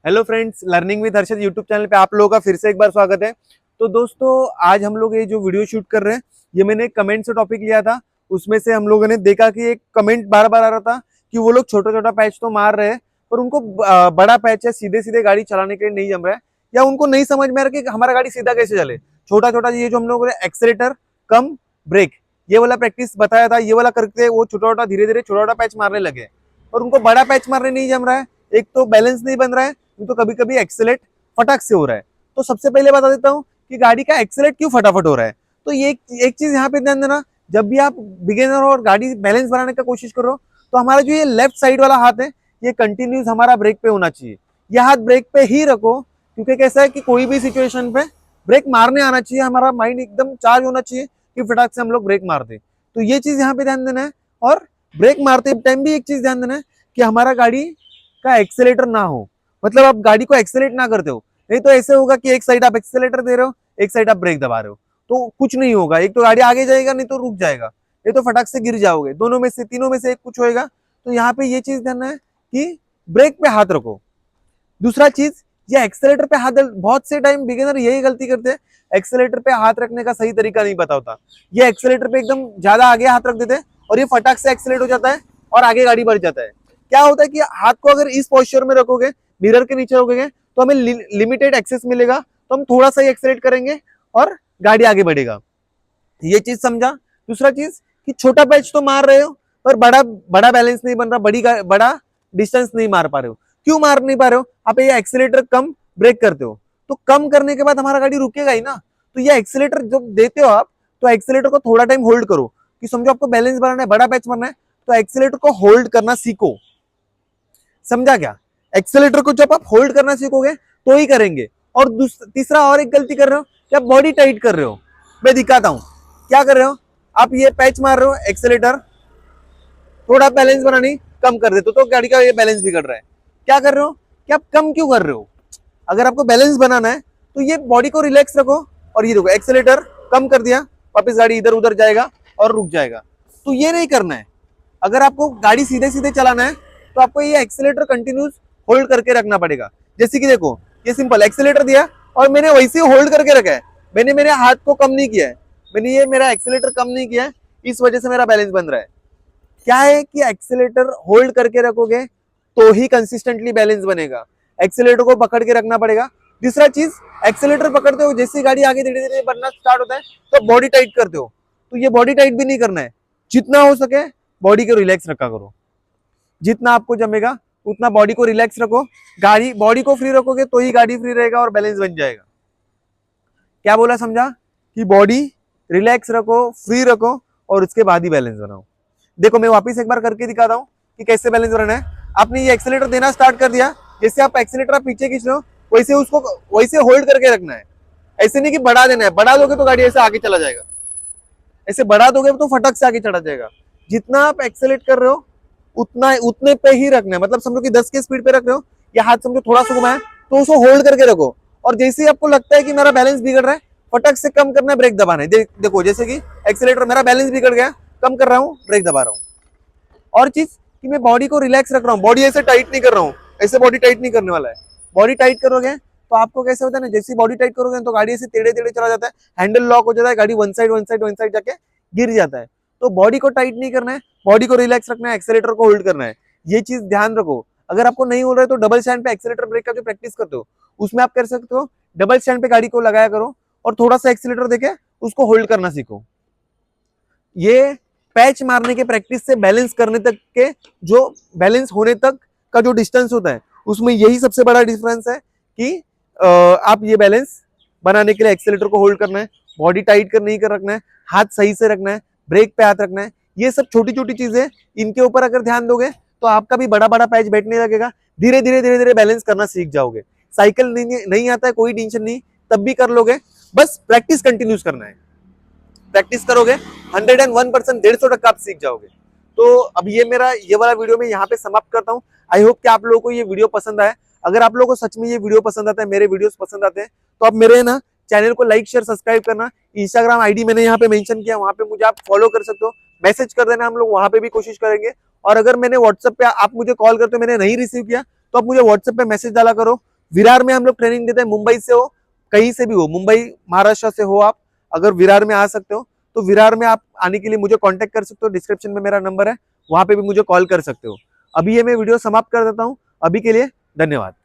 Hello friends, learning with Harshad YouTube channel पे आप लोगों का फिर से एक बार स्वागत है। तो दोस्तों, आज हम लोग ये जो वीडियो शूट कर रहे हैं, ये मैंने कमेंट से टॉपिक लिया था। उसमें से हम लोगों ने देखा कि एक कमेंट बार बार आ रहा था कि वो लोग छोटा छोटा पैच तो मार रहे हैं, पर उनको बड़ा पैच है सीधे सीधे गाड़ी चलाने के लिए नहीं जम रहा है, या उनको नहीं समझ में आ रहा कि हमारा गाड़ी सीधा कैसे चले। छोटा छोटा ये जो हम लोगों ने एक्सेलेटर कम ब्रेक ये वाला प्रैक्टिस बताया था, ये वाला करके वो छोटा छोटा धीरे धीरे छोटा छोटा पैच मारने लगे, और उनको बड़ा पैच मारने नहीं जम रहा है। एक तो बैलेंस नहीं बन रहा है, तो कभी कभी एक्सेलेट फटाक से हो रहा है। तो सबसे पहले बता देता हूँ कि गाड़ी का एक्सेलेट क्यों फटाफट हो रहा है। तो ये एक चीज यहाँ पे ध्यान देना, जब भी आप बिगिनर हो और गाड़ी बैलेंस बनाने का कोशिश करो, तो हमारा जो ये लेफ्ट साइड वाला हाथ है, ये कंटिन्यूस हमारा ब्रेक पे होना चाहिए। ये हाथ ब्रेक पे ही रखो, क्योंकि कैसा है कि कोई भी सिचुएशन पे ब्रेक मारने आना चाहिए, हमारा माइंड एकदम चार्ज होना चाहिए कि फटाक से हम लोग ब्रेक मार दे। तो ये चीज यहाँ पे ध्यान देना है। और ब्रेक मारते टाइम भी एक चीज ध्यान देना है कि हमारा गाड़ी का एक्सेलेटर ना हो, मतलब आप गाड़ी को एक्सेलेट ना करते हो। नहीं तो ऐसे होगा कि एक साइड आप एक्सेलेटर दे रहे हो, एक साइड आप ब्रेक दबा रहे हो, तो कुछ नहीं होगा। एक तो गाड़ी आगे जाएगा, नहीं तो रुक जाएगा, ये तो फटाक से गिर जाओगे। दोनों में से, तीनों में से एक कुछ होएगा। तो यहाँ पे ये चीज ध्यान है कि ब्रेक पे हाथ रखो। दूसरा चीज, ये एक्सेलेटर पे हाथ, बहुत से टाइम बिगिनर यही गलती करते हैं, एक्सेलेटर पे हाथ रखने का सही तरीका नहीं पता होता। ये एक्सेलेटर पे एकदम ज्यादा आगे हाथ रख देते हैं और ये फटाक से एक्सेलेट हो जाता है और आगे गाड़ी बढ़ जाता है। क्या होता है कि हाथ को अगर इस पोस्चर में रखोगे, मिरर के नीचे रखोगे, तो हमें लिमिटेड एक्सेस मिलेगा, तो हम थोड़ा सा ही एक्सेलेट करेंगे और गाड़ी आगे बढ़ेगा। ये चीज समझा। दूसरा चीज कि छोटा पैच तो मार रहे हो, पर बड़ा बड़ा बैलेंस नहीं बन रहा, बड़ा डिस्टेंस नहीं मार पा रहे हो। क्यों मार नहीं पा रहे हो? आप ये एक्सेलेटर कम ब्रेक करते हो, तो कम करने के बाद हमारा गाड़ी रुकेगा ही ना। तो ये एक्सेलेटर जब देते हो आप, तो एक्सेलेटर को थोड़ा टाइम होल्ड करो, कि समझो आपको बैलेंस बनाना है, बड़ा पैच मारना है, तो एक्सेलेटर को होल्ड करना सीखो। समझा क्या? एक्सेलेटर को जब आप होल्ड करना सीखोगे तो ही करेंगे। और तीसरा और एक गलती कर रहे हो कि आप बॉडी टाइट कर रहे हो। मैं दिखाता हूं क्या कर रहे हो। आप ये पैच मार रहे हो, एक्सेलेटर थोड़ा बैलेंस बनानी कम कर देते हो, तो गाड़ी का ये बैलेंस बिगड़ रहा है। क्या कर रहे हो कि आप कम क्यों कर रहे हो? अगर आपको बैलेंस बनाना है तो ये बॉडी को रिलैक्स रखो, और ये देखो एक्सेलेटर कम कर दिया, वापस गाड़ी इधर उधर जाएगा और रुक जाएगा। तो ये नहीं करना है। अगर आपको गाड़ी सीधे सीधे चलाना है, तो आपको ये एक्सेलेटर कंटिन्यूस होल्ड करके रखना पड़ेगा। जैसे कि देखो, ये सिंपल एक्सेलेटर दिया और मैंने वैसे ही होल्ड करके रखा है, मैंने मेरे हाथ को कम नहीं किया है, मैंने ये मेरा एक्सेलेटर कम नहीं किया है, इस वजह से मेरा बैलेंस बन रहा है। क्या है कि एक्सेलेटर होल्ड करके रखोगे तो ही कंसिस्टेंटली बैलेंस बनेगा। एक्सेलेटर को पकड़ के रखना पड़ेगा। दूसरा चीज, एक्सेलेटर पकड़ते हो, जैसी गाड़ी आगे धीरे धीरे बढ़ना स्टार्ट होता है तो बॉडी टाइट करते हो, तो ये बॉडी टाइट भी नहीं करना है। जितना हो सके बॉडी को रिलैक्स रखा करो, जितना आपको जमेगा उतना बॉडी को रिलैक्स रखो। गाड़ी बॉडी को फ्री रखोगे तो ही गाड़ी फ्री रहेगा और बैलेंस बन जाएगा। क्या बोला समझा? कि बॉडी रिलैक्स रखो, फ्री रखो, और उसके बाद ही बैलेंस बनाओ। देखो मैं वापस एक बार करके दिखाता हूँ कि कैसे बैलेंस बनाना है। आपने ये एक्सेलेटर देना स्टार्ट कर दिया, जैसे आप एक्सेलेटर आप पीछे खींच रहे हो, वैसे उसको वैसे होल्ड करके रखना है। ऐसे नहीं कि बढ़ा देना है, बढ़ा दोगे तो गाड़ी ऐसे आगे चला जाएगा, ऐसे बढ़ा दोगे तो फटक से आगे चढ़ा जाएगा। जितना आप एक्सेलेट कर रहे हो उतना उतने पे ही रखना है। मतलब समझो कि 10 के स्पीड पे रख रहे हो, या हाथ समझो थोड़ा सा घुमाया, तो उसको होल्ड करके रखो, और जैसे ही आपको लगता है कि मेरा बैलेंस बिगड़ रहा है, फटक से कम करना है, ब्रेक दबाना है। देखो जैसे कि एक्सेलेटर, मेरा बैलेंस बिगड़ गया, कम कर रहा हूँ, ब्रेक दबा रहा हूँ। और चीज कि मैं बॉडी को रिलैक्स रख रहा हूँ, बॉडी ऐसे टाइट नहीं कर रहा हूँ, ऐसे बॉडी टाइट नहीं करने वाला है। बॉडी टाइट करोगे तो आपको कैसे होता है ना, जैसी बॉडी टाइट करोगे तो गाड़ी ऐसे टेढ़े टेढ़े चला जाता है, हैंडल लॉक हो जाता है, गाड़ी वन साइड जाके गिर जाता है। तो बॉडी को टाइट नहीं करना है, बॉडी को रिलैक्स रखना है, एक्सेलेटर को होल्ड करना है। ये चीज ध्यान रखो। अगर आपको नहीं हो रहा है तो डबल स्टैंड पे एक्सेलेटर ब्रेक का जो प्रैक्टिस करते हो, उसमें आप कर सकते हो। डबल स्टैंड पे गाड़ी को लगाया करो और थोड़ा सा एक्सेलेटर देके उसको होल्ड करना सीखो। ये पैच मारने के प्रैक्टिस से बैलेंस करने तक के, जो बैलेंस होने तक का जो डिस्टेंस होता है, उसमें यही सबसे बड़ा डिफरेंस है कि आप ये बैलेंस बनाने के लिए एक्सेलेटर को होल्ड करना है, बॉडी टाइट कर नहीं कर रखना है, हाथ सही से रखना है, ब्रेक पे हाथ रखना है। ये सब छोटी छोटी चीजें, इनके ऊपर अगर ध्यान दोगे तो आपका भी बड़ा बड़ा पैच बैठने लगेगा। धीरे धीरे बैलेंस करना सीख जाओगे। साइकिल नहीं आता है, कोई टेंशन नहीं, तब भी कर लोगे। बस प्रैक्टिस कंटिन्यूस करना है। प्रैक्टिस करोगे 101%, 150% आप सीख जाओगे। तो अब ये वाला वीडियो मैं यहाँ पे समाप्त करता हूँ। आई होप कि आप लोगों को ये वीडियो पसंद आया। अगर आप लोगों को सच में ये वीडियो पसंद आता है, मेरे वीडियोस पसंद आते हैं, तो आप मेरे ना चैनल को लाइक शेयर सब्सक्राइब करना। इंस्टाग्राम आईडी मैंने यहाँ पे मेंशन किया, वहाँ पे मुझे आप फॉलो कर सकते हो, मैसेज कर देना, हम लोग वहाँ पे भी कोशिश करेंगे। और अगर मैंने व्हाट्सएप पे आप मुझे कॉल करते हो, मैंने नहीं रिसीव किया, तो आप मुझे व्हाट्सएप पे मैसेज डाला करो, विरार में हम लोग ट्रेनिंग देते हैं। मुंबई से हो, कहीं से भी हो, मुंबई महाराष्ट्र से हो, आप अगर विरार में आ सकते हो तो विरार में आप आने के लिए मुझे कांटेक्ट कर सकते हो। डिस्क्रिप्शन में मेरा नंबर है, वहां पे भी मुझे कॉल कर सकते हो। अभी ये मैं वीडियो समाप्त कर देता हूँ। अभी के लिए धन्यवाद।